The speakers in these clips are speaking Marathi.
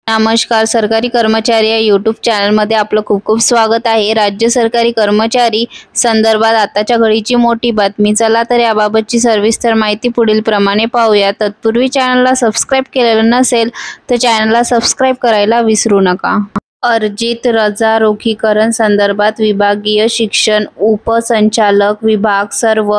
नमस्कार. सरकारी कर्मचारी या यूट्यूब चॅनलमध्ये आपलं खूप खूप स्वागत आहे. राज्य सरकारी कर्मचारी संदर्भात आताच्या घडीची मोठी बातमी. चला तर याबाबतची सविस्तर माहिती पुढील प्रमाणे पाहूया. तत्पूर्वी चॅनलला सबस्क्राईब केलेलं नसेल तर चॅनलला सबस्क्राईब करायला विसरू नका. अर्जित रजा रोखीकरण संदर्भात विभागीय शिक्षण उपसंचालक विभाग सर्व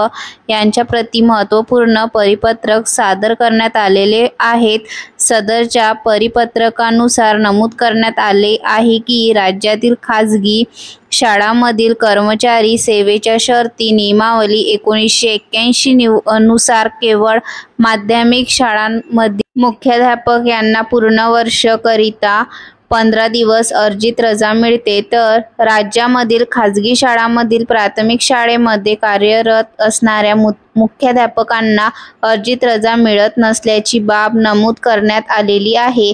यांच्या प्रति महत्त्वपूर्ण परिपत्रक सादर करण्यात आलेले आहेत. सदरच्या परिपत्रकानुसार नमूद करण्यात आले आहे की राज्यातील खाजगी शाळांमधील कर्मचारी सेवेच्या शर्ती नियमावली 1981 नुसार केवळ माध्यमिक शाळांमध्ये मुख्याध्यापक यांना पूर्ण वर्ष करिता 15 दिवस अर्जित रजा मिळते, तर राज्यामधील खाजगी शाळांमधील प्राथमिक शाळेमध्ये कार्यरत असणाऱ्या मुख्याध्यापकांना अर्जित रजा मिळत नसल्याची बाब नमूद करण्यात आलेली आहे.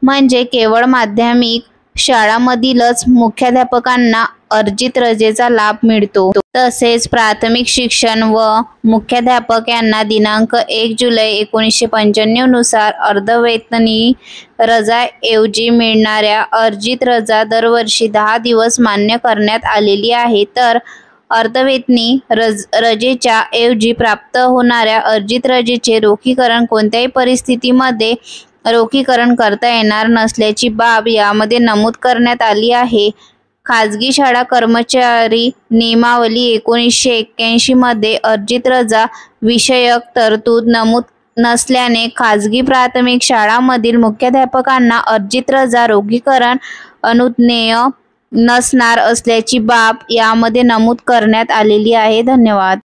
म्हणजे केवळ माध्यमिक शाळांमधीलच मुख्याध्यापकांना अर्जित रजेचा लाभ मिळतो. तसेच प्राथमिक शिक्षण व मुख्याध्यापक यांना दिनांक 1 जुलै 1995 नुसार अर्धवेतनी रजाऐवजी मिळणाऱ्या अर्जित रजा दरवर्षी 10 दिवस मान्य करण्यात आलेली आहे. तर अर्धवेतनी रजेच्या ऐवजी प्राप्त होणाऱ्या अर्जित रजेचे रोखीकरण कोणत्याही परिस्थितीमध्ये रोखीकरण करता येणार नसल्याची बाब यामध्ये नमूद करण्यात आली आहे. खाजगी शाळा कर्मचारी नियमावली 1981 मध्ये अर्जित रजा विषयक तरतूद नमूद नसल्याने खाजगी प्राथमिक शाळांमधील मुख्याध्यापकांना अर्जित रजा रोखीकरण अनुज्ञेय नसणार असल्याची बाब यामध्ये नमूद करण्यात आलेली आहे. धन्यवाद.